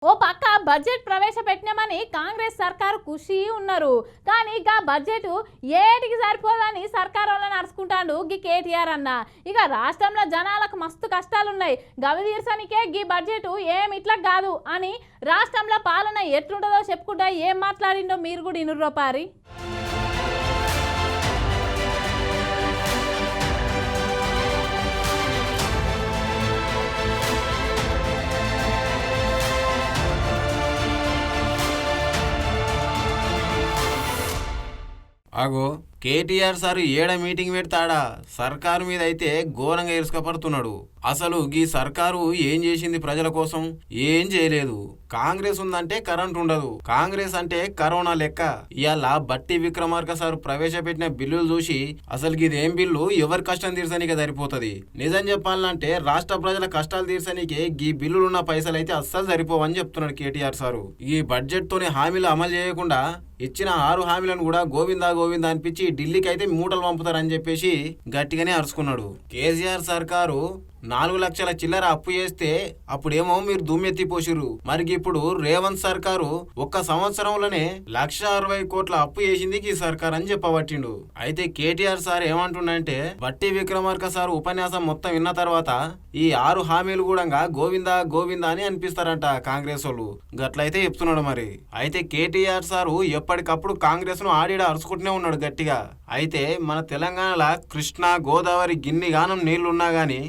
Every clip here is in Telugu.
ఓ పక్క బడ్జెట్ ప్రవేశపెట్టినామని కాంగ్రెస్ సర్కారు ఖుషి ఉన్నారు. కానీ ఇక బడ్జెట్ ఏటికి సరిపోదని సర్కారు వాళ్ళని అరుచుకుంటాడు గీ కేటీఆర్ అన్న. ఇక రాష్ట్రంలో జనాలకు మస్తు కష్టాలున్నాయి, గవి తీర్చనికే గీ బడ్జెట్ ఏం ఇట్లా కాదు అని రాష్ట్రంలో పాలన ఎట్లుంటుందో చెప్పుకుంటా ఏం మాట్లాడిండో మీరు కూడా ఇనుర్రో పారి. అగో కేటీఆర్ సారు ఏడ మీటింగ్ పెడతాడా సర్కారు మీద అయితే ఘోరంగా ఇరుసుకపడుతున్నాడు. అసలు ఈ సర్కారు ఏం చేసింది ప్రజల కోసం? ఏం చేయలేదు. కాంగ్రెస్ ఉందంటే కరెంట్ ఉండదు, కాంగ్రెస్ అంటే కరోనా లెక్క. ఇవాళ బట్టి విక్రమార్క సారు ప్రవేశపెట్టిన బిల్లులు చూసి అసలు ఇదేం బిల్లు ఎవరి కష్టం తీర్చనీకే సరిపోతుంది. నిజం చెప్పాలంటే రాష్ట్ర ప్రజల కష్టాలు తీర్చనీకే ఈ బిల్లులున్న పైసలు అయితే అస్సలు సరిపోవని చెప్తున్నాడు కేటీఆర్ సారు. ఈ బడ్జెట్ తోని హామీలు అమలు చేయకుండా ఇచ్చిన 6 హామీలను కూడా గోవిందా గోవిందా అనిపించి ఢిల్లీకి అయితే మూటలు పంపుతారని చెప్పేసి గట్టిగానే అరుచుకున్నాడు. కేసీఆర్ సర్కారు 4 లక్షల చిల్లర అప్పు చేస్తే అప్పుడేమో మీరు దుమ్మెత్తిపోసిరు. మరి ఇప్పుడు రేవంత్ సర్కారు ఒక్క సంవత్సరంలోనే 1,60,000 కోట్ల అప్పు చేసింది ఈ సర్కార్ అని చెప్పబట్టిండు. అయితే కేటీఆర్ సార్ ఏమంటుండంటే బట్టి విక్రమార్క సార్ ఉపన్యాసం మొత్తం విన్న తర్వాత ఈ 6 హామీలు కూడా గోవిందా గోవిందా అని అనిపిస్తారంట కాంగ్రెస్ వాళ్ళు. గట్లయితే చెప్తున్నాడు. మరి అయితే కేటీఆర్ సారు ఎప్పటికప్పుడు కాంగ్రెస్ ను ఆడిడ అరుచుకుంటూనే ఉన్నాడు గట్టిగా. అయితే మన తెలంగాణలో కృష్ణా గోదావరి గిన్ని గానం నీళ్లున్నా గానీ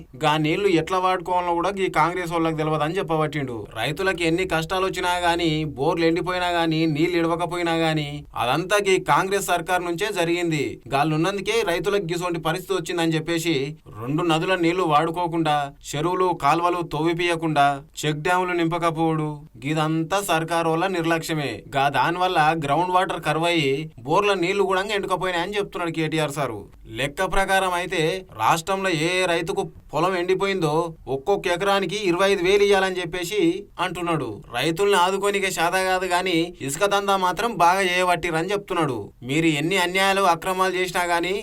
నీళ్లు ఎట్లా వాడుకోవాలో కూడా ఈ కాంగ్రెస్ వాళ్ళకి తెలియదు అని చెప్పబట్టిండు. రైతులకు ఎన్ని కష్టాలు వచ్చినా గానీ, బోర్లు ఎండిపోయినా గానీ, నీళ్లు ఇడవకపోయినా గానీ అదంతా ఈ కాంగ్రెస్ సర్కార్ నుంచే జరిగింది. గాళ్ళు ఉన్నందుకే రైతులకు గిసోంటి పరిస్థితి వచ్చిందని చెప్పేసి 2 నదుల నీళ్లు వాడుకోకుండా, చెరువులు కాల్వలు తవ్విపియకుండా, చెక్ డ్యాములు నింపకపోవడు ఇదంతా సర్కారు వల్ల నిర్లక్ష్యమే. దానివల్ల గ్రౌండ్ వాటర్ కరువయ్యి బోర్ల నీళ్లు కూడా ఎండుకపోయినాయని చెప్తున్నాడు కేటీఆర్ సారు. లెక్క ప్రకారం అయితే రాష్ట్రంలో ఏ రైతుకు పొలం ఎండిపోయిందో ఒక్కొక్క ఎకరానికి 25,000 ఇయ్యాలని చెప్పేసి అంటున్నాడు. రైతుల్ని ఆదుకోనికే శాత కాదు గాని ఇసుక దందా మాత్రం బాగా చేయబట్టిరని చెప్తున్నాడు. మీరు ఎన్ని అన్యాయాలు అక్రమాలు చేసినా గానీ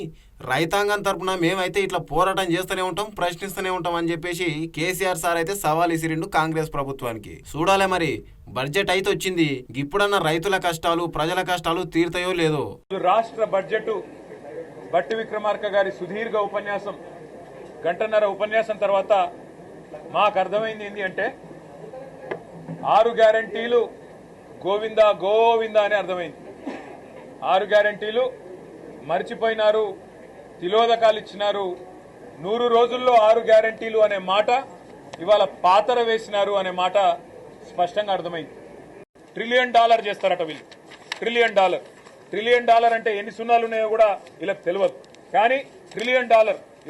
రైతాంగం తరపున మేమైతే ఇట్లా పోరాటం చేస్తూనే ఉంటాం, ప్రశ్నిస్తూనే ఉంటాం అని చెప్పేసి కేసీఆర్ సార్ అయితే సవాల్ ఇసిరిండు కాంగ్రెస్ ప్రభుత్వానికి. చూడాలే మరి బడ్జెట్ అయితే వచ్చింది, ఇప్పుడన్న రైతుల కష్టాలు ప్రజల కష్టాలు తీరుతాయో లేదో. రాష్ట్ర బడ్జెట్ బట్టి విక్రమార్క గారి సుదీర్ఘ ఉపన్యాసం, గంటన్నర ఉపన్యాసం తర్వాత మాకు అర్థమైంది ఏంటి అంటే 6 గ్యారంటీలు గోవిందా గోవిందా అని అర్థమైంది. 6 గ్యారంటీలు మర్చిపోయినారు, తిలోదకాలు ఇచ్చినారు. 100 రోజుల్లో 6 గ్యారంటీలు అనే మాట ఇవాళ పాతర వేసినారు అనే మాట స్పష్టంగా అర్థమైంది. $1 ట్రిలియన్ చేస్తారట వీళ్ళు. $1 ట్రిలియన్ అంటే ఎన్ని సున్నాలు ఉన్నాయో కూడా వీళ్ళకి తెలియదు. కానీ $1 ట్రిలియన్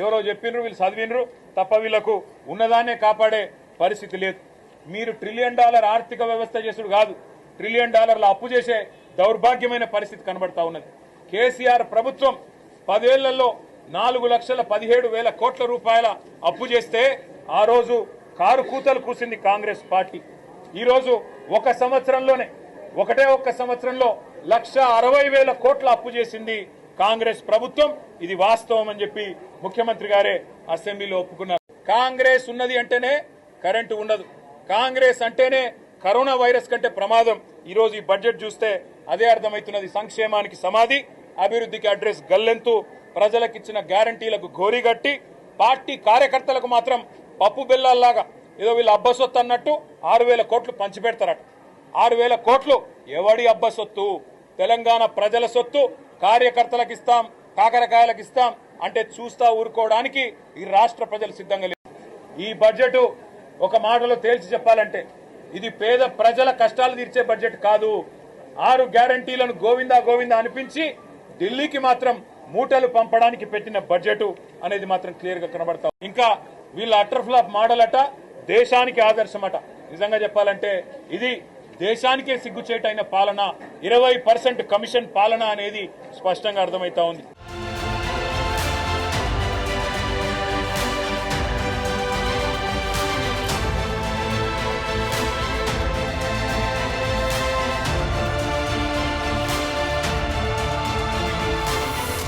ఎవరో చెప్పినరు, వీళ్ళు చదివినరు తప్ప వీళ్లకు ఉన్నదాన్నే కాపాడే పరిస్థితి లేదు. మీరు $1 ట్రిలియన్ ఆర్థిక వ్యవస్థ చేసుడు కాదు, $1 ట్రిలియన్ అప్పు చేసే దౌర్భాగ్యమైన పరిస్థితి కనబడతా ఉన్నది. కేసీఆర్ ప్రభుత్వం 10 ఏళ్లలో 4,17,000 కోట్ల రూపాయల అప్పు చేస్తే ఆ రోజు కారు కూతలు కూసింది కాంగ్రెస్ పార్టీ. ఈరోజు ఒక్క సంవత్సరంలో 1,60,000 కోట్ల అప్పు చేసింది కాంగ్రెస్ ప్రభుత్వం. ఇది వాస్తవం అని చెప్పి ముఖ్యమంత్రి గారే అసెంబ్లీలో ఒప్పుకున్నారు. కాంగ్రెస్ ఉన్నది అంటేనే కరెంటు ఉండదు, కాంగ్రెస్ అంటేనే కరోనా వైరస్ కంటే ప్రమాదం. ఈరోజు ఈ బడ్జెట్ చూస్తే అదే అర్థమవుతున్నది. సంక్షేమానికి సమాధి, అభివృద్ధికి అడ్రస్ గల్లెంతు, ప్రజలకిచ్చిన గ్యారంటీలకు గోరిగట్టి, పార్టీ కార్యకర్తలకు మాత్రం పప్పు బెల్లాల్లాగా ఏదో వీళ్ళు అబ్బసొత్తు అన్నట్టు 6,000 కోట్లు పంచిపెడతారట. 6,000 కోట్లు ఎవడి అబ్బసొత్తు? తెలంగాణ ప్రజల సొత్తు. కార్యకర్తలకు ఇస్తాం, కాకరకాయలకు ఇస్తాం అంటే చూస్తా ఊరుకోవడానికి ఈ రాష్ట్ర ప్రజలు సిద్ధంగా లేరు. ఈ బడ్జెట్ ఒక మాటలో తేల్చి చెప్పాలంటే ఇది పేద ప్రజల కష్టాలు తీర్చే బడ్జెట్ కాదు. 6 గ్యారంటీలను గోవిందా గోవిందా అనిపించి ఢిల్లీకి మాత్రం మూటలు పంపడానికి పెట్టిన బడ్జెట్ అనేది మాత్రం క్లియర్ గా కనబడతాం. ఇంకా వీళ్ళ అటర్ ఫ్లాప్ మోడల్ అట దేశానికి ఆదర్శమట. నిజంగా చెప్పాలంటే ఇది దేశానికే సిగ్గుచేటైన పాలన, 20% కమిషన్ పాలన అనేది స్పష్టంగా అర్థమవుతా ఉంది.